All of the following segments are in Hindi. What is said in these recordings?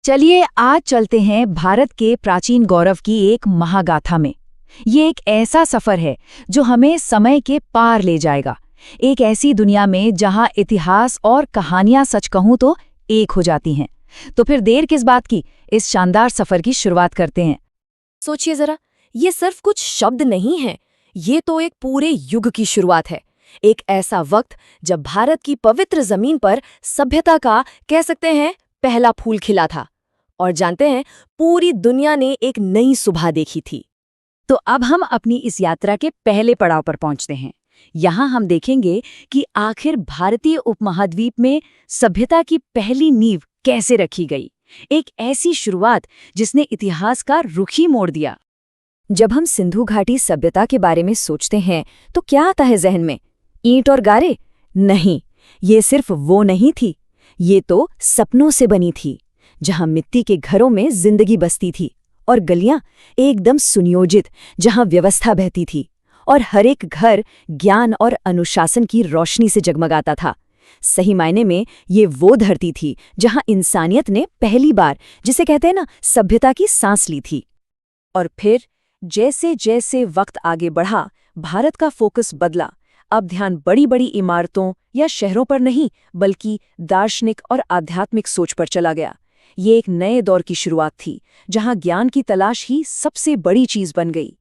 चलिए आज चलते हैं भारत के प्राचीन गौरव की एक महागाथा में। ये एक ऐसा सफर है जो हमें समय के पार ले जाएगा, एक ऐसी दुनिया में जहां इतिहास और कहानियां सच कहूं तो एक हो जाती हैं। तो फिर देर किस बात की, इस शानदार सफर की शुरुआत करते हैं। सोचिए जरा, ये सिर्फ कुछ शब्द नहीं है, ये तो एक पूरे युग की शुरुआत है। एक ऐसा वक्त जब भारत की पवित्र जमीन पर सभ्यता का कह सकते हैं पहला फूल खिला था। और जानते हैं, पूरी दुनिया ने एक नई सुबह देखी थी। तो अब हम अपनी इस यात्रा के पहले पड़ाव पर पहुंचते हैं। यहाँ हम देखेंगे कि आखिर भारतीय उपमहाद्वीप में सभ्यता की पहली नींव कैसे रखी गई, एक ऐसी शुरुआत जिसने इतिहास का रुख ही मोड़ दिया। जब हम सिंधु घाटी सभ्यता के बारे में सोचते हैं तो क्या आता है जहन में? ईंट और गारे? नहीं, ये सिर्फ वो नहीं थी। ये तो सपनों से बनी थी, जहां मिट्टी के घरों में जिंदगी बसती थी और गलियां एकदम सुनियोजित, जहां व्यवस्था बहती थी और हर एक घर ज्ञान और अनुशासन की रोशनी से जगमगाता था। सही मायने में ये वो धरती थी जहां इंसानियत ने पहली बार, जिसे कहते हैं ना, सभ्यता की सांस ली थी। और फिर जैसे जैसे वक्त आगे बढ़ा, भारत का फोकस बदला। अब ध्यान बड़ी बड़ी इमारतों या शहरों पर नहीं, बल्कि दार्शनिक और आध्यात्मिक सोच पर चला गया। ये एक नए दौर की शुरुआत थी जहां ज्ञान की तलाश ही सबसे बड़ी चीज बन गई।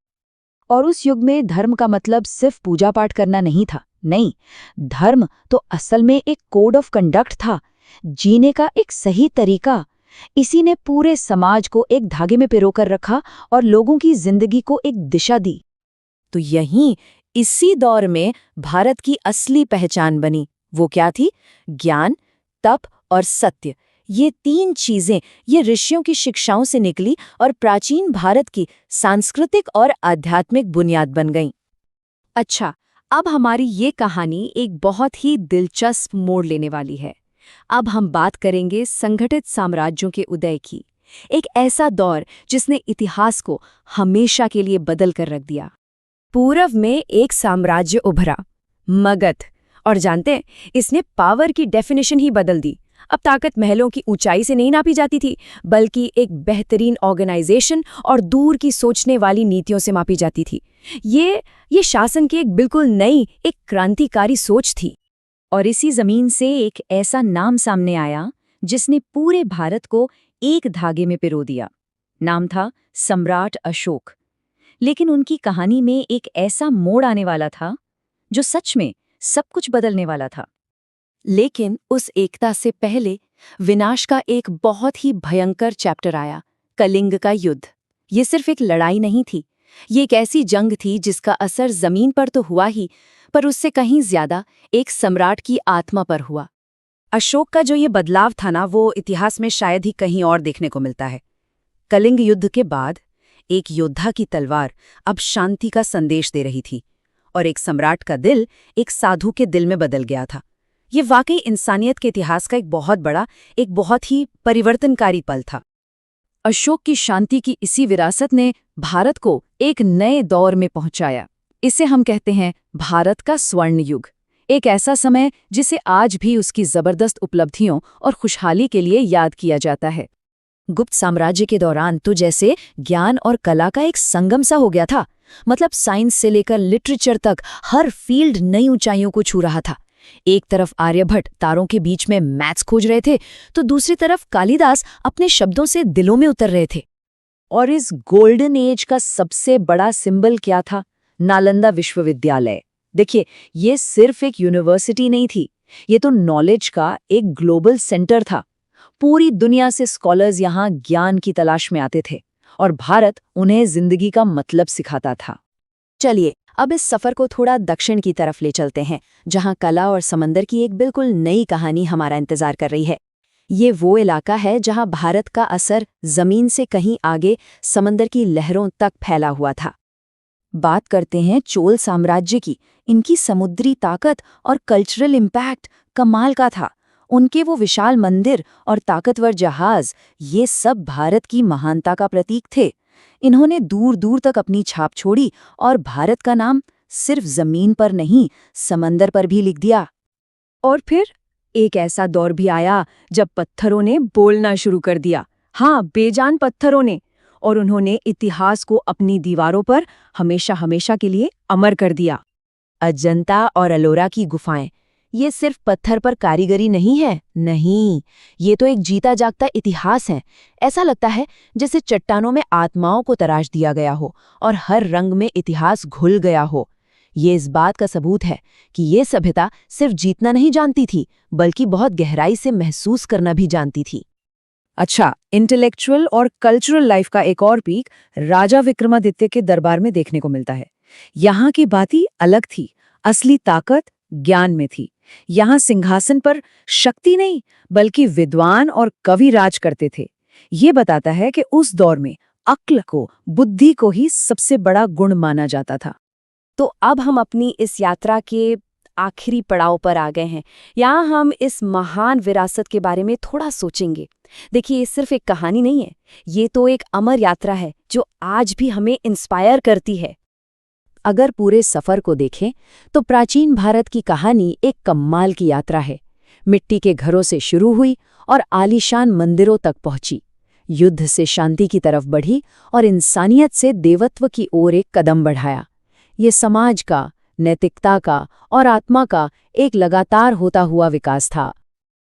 और उस युग में धर्म का मतलब सिर्फ पूजा पाठ करना नहीं था। नहीं, धर्म तो असल में एक कोड ऑफ कंडक्ट था, जीने का एक सही तरीका। इसी ने पूरे समाज को एक धागे में पिरोकर रखा और लोगों की जिंदगी को एक दिशा दी। तो यहीं इसी दौर में भारत की असली पहचान बनी। वो क्या थी? ज्ञान, तप और सत्य। ये तीन चीजें ये ऋषियों की शिक्षाओं से निकली और प्राचीन भारत की सांस्कृतिक और आध्यात्मिक बुनियाद बन गईं। अच्छा, अब हमारी ये कहानी एक बहुत ही दिलचस्प मोड़ लेने वाली है। अब हम बात करेंगे संगठित साम्राज्यों के उदय की, एक ऐसा दौर जिसने इतिहास को हमेशा के लिए बदल कर रख दिया। पूर्व में एक साम्राज्य उभरा, मगध, और जानते हैं, इसने पावर की डेफिनेशन ही बदल दी। अब ताकत महलों की ऊंचाई से नहीं नापी जाती थी, बल्कि एक बेहतरीन ऑर्गेनाइजेशन और दूर की सोचने वाली नीतियों से मापी जाती थी। ये शासन की एक बिल्कुल नई, एक क्रांतिकारी सोच थी। और इसी जमीन से एक ऐसा नाम सामने आया जिसने पूरे भारत को एक धागे में पिरो दिया। नाम था सम्राट अशोक। लेकिन उनकी कहानी में एक ऐसा मोड़ आने वाला था जो सच में सब कुछ बदलने वाला था। लेकिन उस एकता से पहले विनाश का एक बहुत ही भयंकर चैप्टर आया, कलिंग का युद्ध। ये सिर्फ एक लड़ाई नहीं थी, ये एक ऐसी जंग थी जिसका असर जमीन पर तो हुआ ही, पर उससे कहीं ज्यादा एक सम्राट की आत्मा पर हुआ। अशोक का जो ये बदलाव था ना, वो इतिहास में शायद ही कहीं और देखने को मिलता है। कलिंग युद्ध के बाद एक योद्धा की तलवार अब शांति का संदेश दे रही थी और एक सम्राट का दिल एक साधु के दिल में बदल गया था। ये वाकई इंसानियत के इतिहास का एक बहुत ही परिवर्तनकारी पल था। अशोक की शांति की इसी विरासत ने भारत को एक नए दौर में पहुंचाया। इसे हम कहते हैं भारत का स्वर्ण युग, एक ऐसा समय जिसे आज भी उसकी जबरदस्त उपलब्धियों और खुशहाली के लिए याद किया जाता है। गुप्त साम्राज्य के दौरान तो जैसे ज्ञान और कला का एक संगम सा हो गया था। मतलब साइंस से लेकर लिटरेचर तक हर फील्ड नई ऊंचाइयों को छू रहा था। एक तरफ आर्यभट्ट तारों के बीच में मैथ्स खोज रहे थे, तो दूसरी तरफ कालिदास अपने शब्दों से दिलों में उतर रहे थे। और इस गोल्डन एज का सबसे बड़ा सिंबल क्या था? नालंदा विश्वविद्यालय। देखिए, ये सिर्फ एक यूनिवर्सिटी नहीं थी, ये तो नॉलेज का एक ग्लोबल सेंटर था। पूरी दुनिया से स्कॉलर्स यहाँ ज्ञान की तलाश में आते थे और भारत उन्हें जिंदगी का मतलब सिखाता था। चलिए, अब इस सफर को थोड़ा दक्षिण की तरफ ले चलते हैं, जहाँ कला और समंदर की एक बिल्कुल नई कहानी हमारा इंतजार कर रही है। ये वो इलाका है जहाँ भारत का असर जमीन से कहीं आगे समंदर की लहरों तक फैला हुआ था। बात करते हैं चोल साम्राज्य की। इनकी समुद्री ताकत और कल्चरल इम्पैक्ट कमाल का था। उनके वो विशाल मंदिर और ताकतवर जहाज, ये सब भारत की महानता का प्रतीक थे। इन्होंने दूर दूर तक अपनी छाप छोड़ी और भारत का नाम सिर्फ जमीन पर नहीं, समंदर पर भी लिख दिया। और फिर एक ऐसा दौर भी आया जब पत्थरों ने बोलना शुरू कर दिया। हाँ, बेजान पत्थरों ने। और उन्होंने इतिहास को अपनी दीवारों पर हमेशा हमेशा के लिए अमर कर दिया। अजंता और अलोरा की गुफाएं, ये सिर्फ पत्थर पर कारीगरी नहीं है, नहीं, ये तो एक जीता जागता इतिहास है। ऐसा लगता है जैसे चट्टानों में आत्माओं को तराश दिया गया हो और हर रंग में इतिहास घुल गया हो। ये इस बात का सबूत है कि ये सभ्यता सिर्फ जीतना नहीं जानती थी, बल्कि बहुत गहराई से महसूस करना भी जानती थी। अच्छा, इंटेलेक्चुअल और कल्चरल लाइफ का एक और पीक राजा विक्रमादित्य के दरबार में देखने को मिलता है। यहाँ की बातें अलग थी। असली ताकत ज्ञान में थी। यहाँ सिंहासन पर शक्ति नहीं, बल्कि विद्वान और कवि राज करते थे। ये बताता है कि उस दौर में अक्ल को, बुद्धि को ही सबसे बड़ा गुण माना जाता था। तो अब हम अपनी इस यात्रा के आखिरी पड़ाव पर आ गए हैं। यहाँ हम इस महान विरासत के बारे में थोड़ा सोचेंगे। देखिए, ये सिर्फ एक कहानी नहीं है, ये तो एक अमर यात्रा है जो आज भी हमें इंस्पायर करती है। अगर पूरे सफर को देखें तो प्राचीन भारत की कहानी एक कमाल की यात्रा है। मिट्टी के घरों से शुरू हुई और आलीशान मंदिरों तक पहुंची, युद्ध से शांति की तरफ बढ़ी और इंसानियत से देवत्व की ओर एक कदम बढ़ाया। ये समाज का, नैतिकता का और आत्मा का एक लगातार होता हुआ विकास था।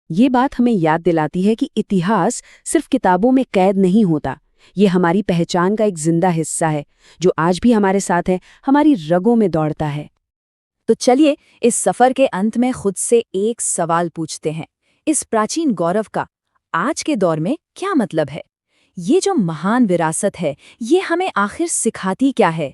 ये बात हमें याद दिलाती है कि इतिहास सिर्फ किताबों में कैद नहीं होता, ये हमारी पहचान का एक जिंदा हिस्सा है जो आज भी हमारे साथ है, हमारी रगों में दौड़ता है। तो चलिए इस सफर के अंत में खुद से एक सवाल पूछते हैं। इस प्राचीन गौरव का आज के दौर में क्या मतलब है? ये जो महान विरासत है, ये हमें आखिर सिखाती क्या है?